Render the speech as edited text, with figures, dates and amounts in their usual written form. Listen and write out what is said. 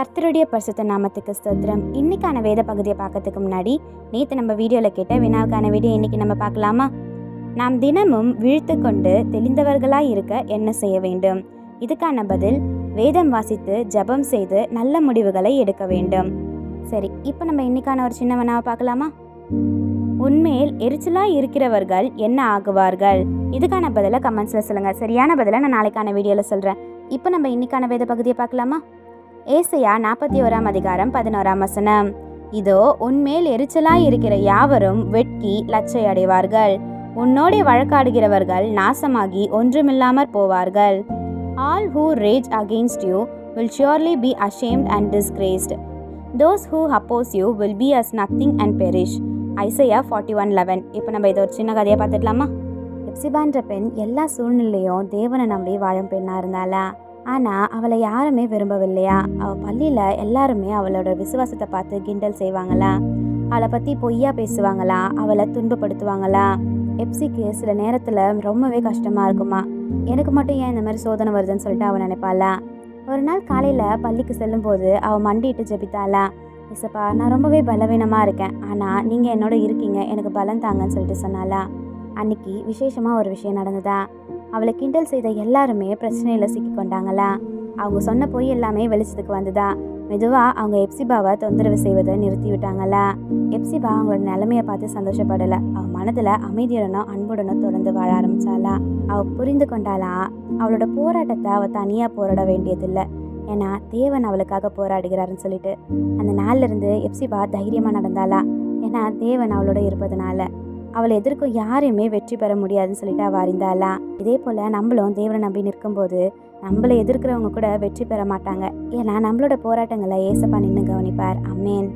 கர்த்தருடைய பரிசுத்த நாமத்துக்கு ஸ்தோத்திரம். இன்னைக்கான வேத பகுதியை பார்க்கறதுக்கு முன்னாடி நேற்று நம்ம வீடியோவில் கேட்ட வினாவுக்கான வீடியோ இன்னைக்கு நம்ம பார்க்கலாமா? நாம் தினமும் விழித்து கொண்டு தெளிந்தவர்களாய் இருக்க என்ன செய்ய வேண்டும்? இதுக்கான பதில், வேதம் வாசித்து ஜெபம் செய்து நல்ல முடிவுகளை எடுக்க வேண்டும். சரி, இப்போ நம்ம இன்னைக்கான ஒரு சின்ன வினாவை பார்க்கலாமா? உண்மையில் எரிச்சலாக இருக்கிறவர்கள் என்ன ஆகுவார்கள்? இதுக்கான பதிலை கமெண்ட்ஸில் சொல்லுங்கள். சரியான பதிலை நான் நாளைக்கான வீடியோவில் சொல்கிறேன். இப்போ நம்ம இன்னைக்கான வேத பகுதியை பார்க்கலாமா? ஏசாயா 41 அதிகாரம் 11 வசனம். இதோ உன்மேல் எரிச்சலாய் இருக்கிற யாவரும் வெட்கி லச்சை அடைவார்கள். உன்னோடே வழக்காடுகிறவர்கள் நாசமாகி ஒன்றுமில்லாமற் போவார்கள். All who rage against you will surely be ashamed and disgraced. Those who oppose you will be as nothing and perish. Isaiah 41:11. இப்போ நம்ம இதை ஒரு சின்ன கதையை பார்த்துக்கலாமா? எப்சிபான்ற பெண் எல்லா சூழ்நிலையும் தேவனை நம்பி வாழும் பெண்ணாக இருந்தாளா? ஆனால் அவளை யாருமே விரும்பவில்லையா? அவள் பள்ளியில் எல்லாருமே அவளோட விசுவாசத்தை பார்த்து கிண்டல் செய்வாங்களா? அவளை பற்றி பொய்யா பேசுவாங்களா? அவளை துன்பப்படுத்துவாங்களா? எப்சிக்கு சில நேரத்தில் ரொம்பவே கஷ்டமாக இருக்குமா? எனக்கு மட்டும் ஏன் இந்த மாதிரி சோதனை வருதுன்னு சொல்லிட்டு அவள் நினைப்பாளா? ஒரு நாள் காலையில் பள்ளிக்கு செல்லும்போது அவள் மண்டிட்டு ஜெபித்தாளா, இசப்பா, நான் ரொம்பவே பலவீனமாக இருக்கேன், ஆனால் நீங்கள் என்னோட இருக்கீங்க, எனக்கு பலம் தாங்கன்னு சொல்லிட்டு சொன்னாளா? அன்னைக்கு விசேஷமாக ஒரு விஷயம் நடந்ததா? அவளை கிண்டல் செய்த எல்லாருமே பிரச்சனையில் சிக்கிக்கொண்டாங்களா? அவங்க சொன்ன பொய் எல்லாமே வெளிச்சத்துக்கு வந்ததா? மெதுவாக அவங்க எப்சிபாவை தொந்தரவு செய்வதை நிறுத்தி விட்டாங்களா? எப்சிபா அவங்களோட நிலைமையை பார்த்து சந்தோஷப்படலை. அவள் மனதில் அமைதியுடனும் அன்புடனும் தொடர்ந்து வாழ ஆரம்பித்தாளா? அவள் புரிந்து கொண்டாளா, அவளோட போராட்டத்தை அவள் தனியாக போராட வேண்டியதில்லை, ஏன்னா தேவன் அவளுக்காக போராடுகிறாருன்னு சொல்லிட்டு. அந்த நாள்லேருந்து எப்சிபா தைரியமாக நடந்தாளா, ஏன்னா தேவன் அவளோட இருப்பதனால. அவளை எதிர்க்கும் யாரையுமே வெற்றி பெற முடியாதுன்னு சொல்லிட்டு அவள் அறிந்தாளா? இதே போல் நம்மளும் தேவனை நம்பி நிற்கும்போது நம்மளை எதிர்க்கிறவங்க கூட வெற்றி பெற மாட்டாங்க, ஏன்னா நம்மளோட போராட்டங்களை ஏசப்பா நின்று கவனிப்பார். ஆமென்.